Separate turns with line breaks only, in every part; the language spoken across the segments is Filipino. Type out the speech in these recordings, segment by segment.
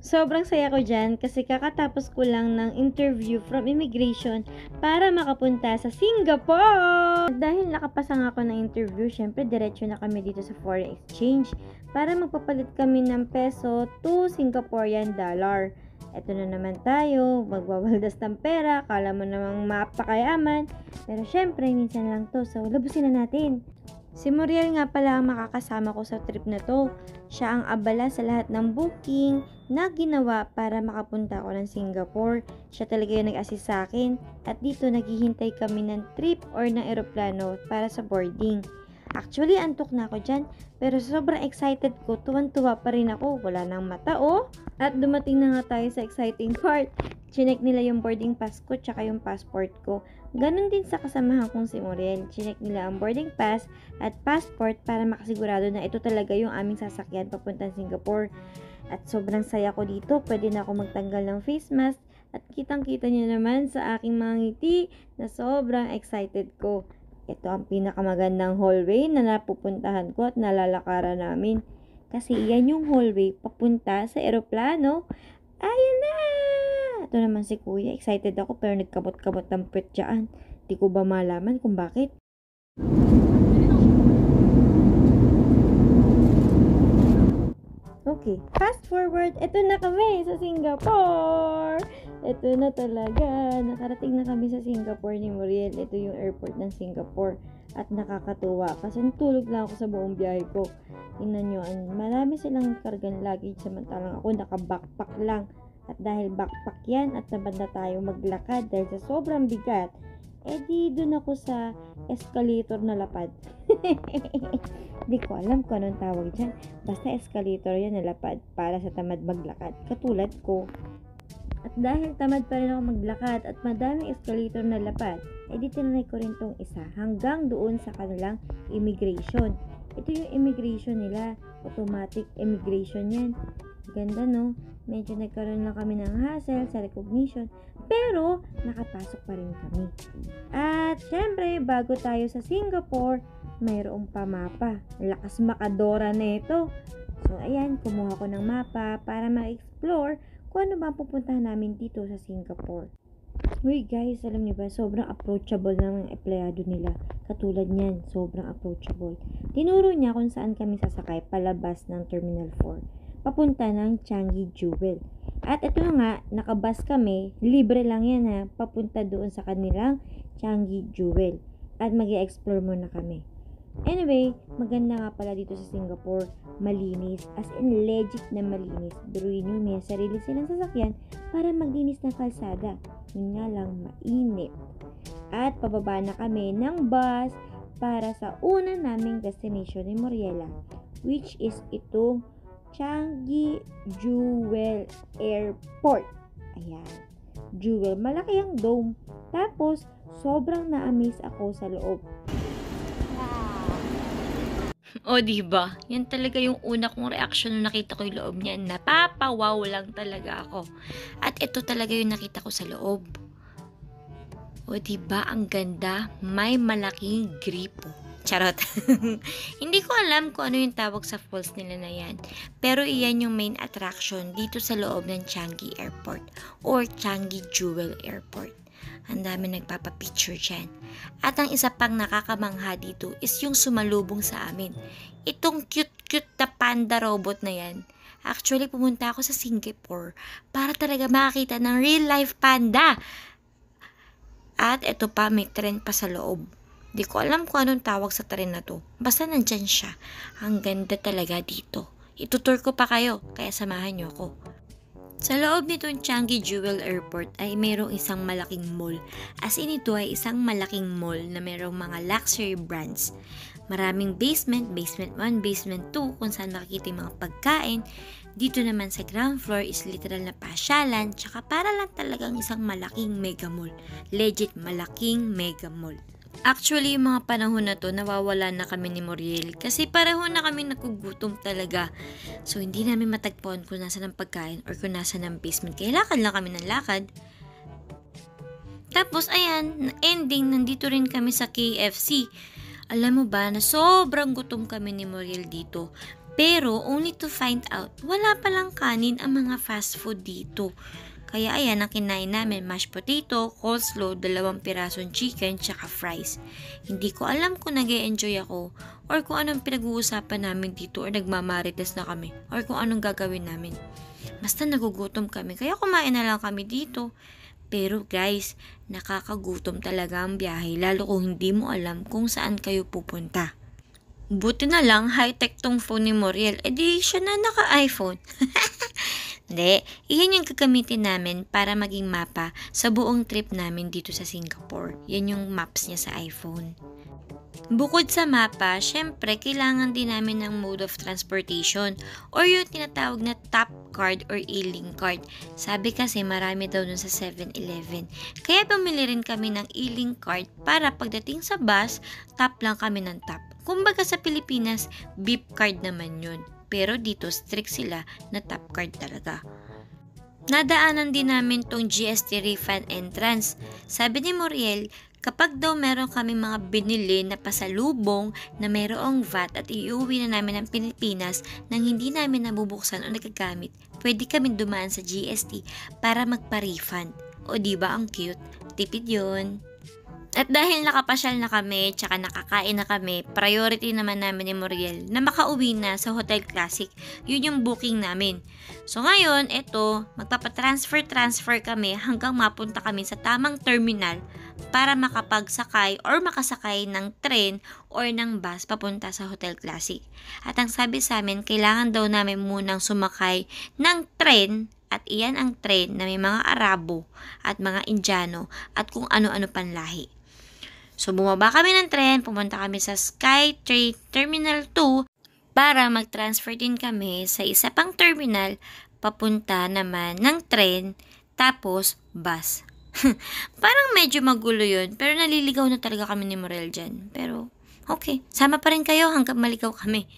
Sobrang saya ko dyan kasi kakatapos ko lang ng interview from immigration para makapunta sa Singapore. Dahil nakapasa nga ako ng interview, syempre diretso na kami dito sa foreign exchange para magpapalit kami ng peso to Singaporean dollar. Eto na naman tayo, magwawaldas ng pera, kala mo namang mapakayaman. Pero syempre, minsan lang to, so labusin na natin. Si Muriel nga pala ang makakasama ko sa trip na to. Siya ang abala sa lahat ng booking na ginawa para makapunta ako ng Singapore. Siya talaga yung nag-assist sa akin at dito naghihintay kami ng trip or ng eroplano para sa boarding. Actually, antok na ako dyan, pero sobrang excited ko, tuwan-tuwa pa rin ako, wala nang mata oh. At dumating na nga tayo sa exciting part. Chinek nila yung boarding pass ko tsaka yung passport ko. Ganon din sa kasamahan kong si Muriel. Chinek nila ang boarding pass at passport para makasigurado na ito talaga yung aming sasakyan papuntang Singapore. At sobrang saya ko dito, pwede na ako magtanggal ng face mask at kitang-kita niyo naman sa aking mga ngiti na sobrang excited ko. Ito ang pinakamagandang hallway na napupuntahan ko at nalalakaran namin. Kasi iyan yung hallway papunta sa eroplano. Ayan na! Ito naman si Kuya. Excited ako pero nagkabot-kabot ng puwet dyan. Di ko ba malaman kung bakit? Okay, fast forward. Ito na kami sa Singapore! Ito na talaga. Nakarating na kami sa Singapore ni Muriel. Ito yung airport ng Singapore. At nakakatuwa kasi natulog lang ako sa buong biyahe ko. Tingnan nyo, marami silang kargan luggage samantalang ako naka-backpack lang. At dahil backpack yan at tamad na tayo maglakad dahil sa sobrang bigat, di dun ako sa escalator na lapad. Di ko alam kung anong tawag dyan. Basta escalator yan na lapad para sa tamad maglakad. Katulad ko. At dahil tamad pa rin ako maglakad at madaming escalator na lapad, di tinanay ko rin tong isa hanggang doon sa kanilang immigration. Ito yung immigration nila. Automatic immigration yan. Ganda no? Medyo nagkaroon lang kami ng hassle sa recognition, pero nakapasok pa rin kami. At syempre, bago tayo sa Singapore, mayroong pa mapa. Lakas makadora na ito. So ayan, kumuha ko ng mapa para ma-explore kung ano ba pupuntahan namin dito sa Singapore. Uy guys, alam niyo ba, sobrang approachable ng mga empleyado nila. Katulad niyan, sobrang approachable. Tinuro niya kung saan kami sasakay palabas ng Terminal 4. Papunta ng Changi Jewel. At ito nga, nakabus kami, libre lang yan ha, papunta doon sa kanilang Changi Jewel. At mag-i-explore muna kami. Anyway, maganda nga pala dito sa Singapore, malinis, as in legit na malinis. Biruin nyo, may sarili silang sasakyan para maglinis ng kalsada. Yun nga lang, mainit. At pababa na kami ng bus para sa una naming destination ni Muriela, which is ito, Changi Jewel Airport. Ayan. Jewel. Malaki ang dome. Tapos, sobrang na-amaze ako sa loob.
O, diba? Yan talaga yung una kong reaction nung nakita ko yung loob niya. Napapawaw lang talaga ako. At ito talaga yung nakita ko sa loob. O, diba? Ang ganda. May malaking gripo. Charot. Hindi ko alam kung ano yung tawag sa falls nila na yan. Pero iyan yung main attraction dito sa loob ng Changi Airport or Changi Jewel Airport. Ang dami nagpapapicture dyan. At ang isa pang nakakamangha dito is yung sumalubong sa amin. Itong cute-cute na panda robot na yan. Actually, pumunta ako sa Singapore para talaga makakita ng real life panda. At ito pa, may tren pa sa loob. Di ko alam kung anong tawag sa tren na to. Basta nandyan siya. Ang ganda talaga dito. Itutour ko pa kayo, kaya samahan nyo ako. Sa loob nitong Changi Jewel Airport ay mayroong isang malaking mall. As in, ito ay isang malaking mall na mayroong mga luxury brands. Maraming basement, basement 1, basement 2, kung saan makikita yung mga pagkain. Dito naman sa ground floor is literal na pasyalan, tsaka para lang talagang isang malaking mega mall. Legit malaking mega mall. Actually, yung mga panahon na to, nawawala na kami ni Muriel kasi pareho na kami nagugutom talaga. So, hindi namin matagpuan kung nasa ng pagkain or kung nasa ng basement. Kaya lakad lang kami ng lakad. Tapos, ayan, ending, nandito rin kami sa KFC. Alam mo ba na sobrang gutom kami ni Muriel dito. Pero only to find out, wala palang kanin ang mga fast food dito. Kaya ayan, ang kinain namin, mashed potato, coleslaw, 2 pirasong chicken, tsaka fries. Hindi ko alam kung nag-e-enjoy ako or kung anong pinag-uusapan namin dito or nagmamarites na kami or kung anong gagawin namin. Basta nagugutom kami, kaya kumain na lang kami dito. Pero guys, nakakagutom talaga ang biyahe lalo kung hindi mo alam kung saan kayo pupunta. Buti na lang, high-tech tong phone ni Moriel. E di siya na naka-iPhone. Hindi, iyan yung gagamitin namin para maging mapa sa buong trip namin dito sa Singapore. Yan yung maps niya sa iPhone. Bukod sa mapa, syempre, kailangan din namin ng mode of transportation or yung tinatawag na tap card or e-link card. Sabi kasi marami daw dun sa 7-Eleven. Kaya bumili rin kami ng e-link card para pagdating sa bus, tap lang kami ng tap. Kumbaga sa Pilipinas, beep card naman yun. Pero dito strict sila na tap card talaga. Nadaanan din namin tong GST refund entrance. Sabi ni Moriel, kapag daw meron kami mga binili na pasalubong na mayroong VAT at iuwi na namin ng Pilipinas nang hindi namin nabubuksan o nagagamit, pwede kami dumaan sa GST para magpa-refund. O diba ang cute? Tipid yun. At dahil nakapasyal na kami, tsaka nakakain na kami, priority naman namin ni Moriel na makauwi na sa Hotel Classic. Yun yung booking namin. So ngayon, eto, magpapatransfer kami hanggang mapunta kami sa tamang terminal para makapagsakay or makasakay ng tren or ng bus papunta sa Hotel Classic. At ang sabi sa amin, kailangan daw namin munang sumakay ng tren. At iyan ang tren na may mga Arabo at mga Indiano at kung ano-ano panlahi. So, bumaba kami ng tren, pumunta kami sa SkyTrain Terminal 2 para mag-transfer din kami sa isa pang terminal papunta naman ng tren, tapos bus. Parang medyo magulo yun, pero naliligaw na talaga kami ni Morel dyan. Pero, okay, sama pa rin kayo hanggang maligaw kami.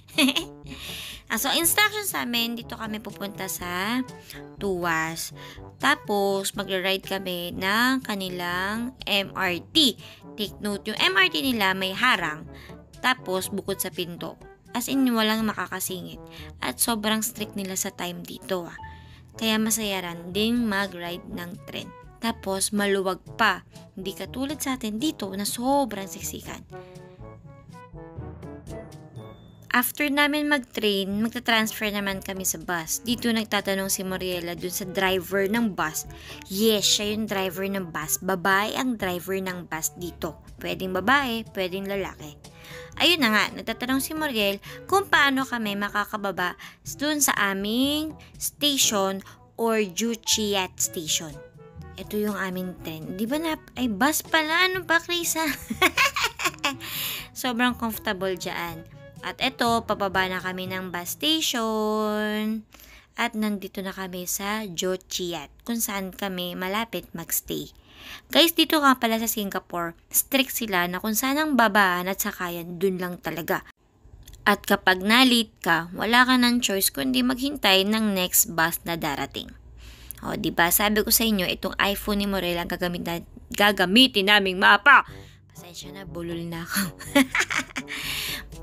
So, instructions sa amin, dito kami pupunta sa Tuwas. Tapos, magra-ride kami ng kanilang MRT. Take note, yung MRT nila may harang. Tapos, bukod sa pinto. As in, walang makakasingit. At sobrang strict nila sa time dito. Kaya masayaran din mag-ride ng tren. Tapos, maluwag pa. Hindi katulad sa atin dito na sobrang siksikan. After namin mag-train, magta-transfer naman kami sa bus. Dito nagtatanong si Moriela dun sa driver ng bus. Yes, siya yung driver ng bus. Babae ang driver ng bus dito. Pwedeng babae, pwedeng lalaki. Ayun na nga, nagtatanong si Moriel kung paano kami makakababa dun sa aming station or Juchiat Station. Ito yung aming tren. Di ba ay bus pala? Ano ba, Krisa? Sobrang comfortable dyan. At eto, pababa na kami ng bus station. At nandito na kami sa Juchiat, kung saan kami malapit magstay. Guys, dito nga pala sa Singapore, strict sila na kung saan ang babaan at sakayan, dun lang talaga. At kapag na-late ka, wala ka ng choice kundi maghintay ng next bus na darating. O, diba? Sabi ko sa inyo, itong iPhone ni Morel ang gagamitin naming mapa. Pasensya na, bulol na ako.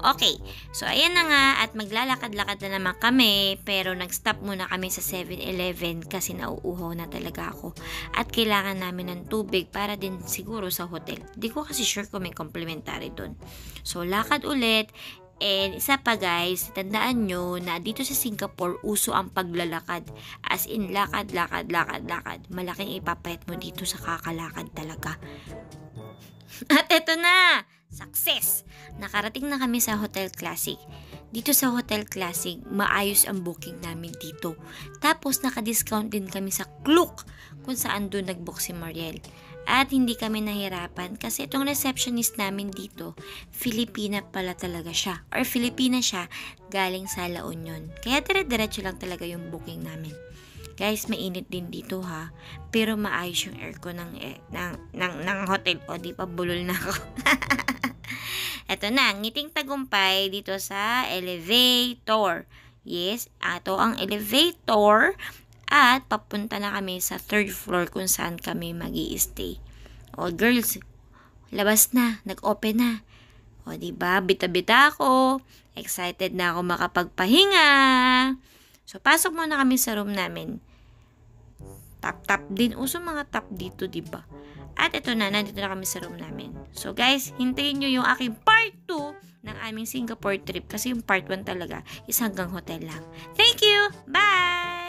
Okay, so ayan na nga at maglalakad-lakad na naman kami pero nag-stop muna kami sa 7-Eleven kasi nauuhaw na talaga ako at kailangan namin ng tubig para din siguro sa hotel. Di ko kasi sure kung may complimentary doon. So lakad ulit and isa pa guys, tandaan nyo na dito sa Singapore uso ang paglalakad as in lakad. Malaking ipapayat mo dito sa kakalakad talaga. At eto na! Success! Nakarating na kami sa Hotel Classic. Dito sa Hotel Classic, maayos ang booking namin dito. Tapos naka-discount din kami sa Klook kung saan doon nag-book si Moriel. At hindi kami nahirapan kasi itong receptionist namin dito, Filipina pala talaga siya. Or Filipina siya galing sa La Union. Kaya dire-diretso lang talaga yung booking namin. Guys, mainit din dito ha. Pero maayos yung aircon ng hotel. O, di pa bulol na ako. Ito na, ngiting tagumpay dito sa elevator. Yes, ito ang elevator. At papunta na kami sa 3rd floor kung saan kami mag-i-stay. O, girls, labas na. Nag-open na. O, diba? Bita-bita ako. Excited na ako makapagpahinga. So, pasok muna kami sa room namin. Tap-tap din. Uso mga tap dito, diba? At ito na, nandito na kami sa room namin. So, guys, hintayin nyo yung aking part 2 ng aming Singapore trip. Kasi yung part 1 talaga is hanggang hotel lang. Thank you! Bye!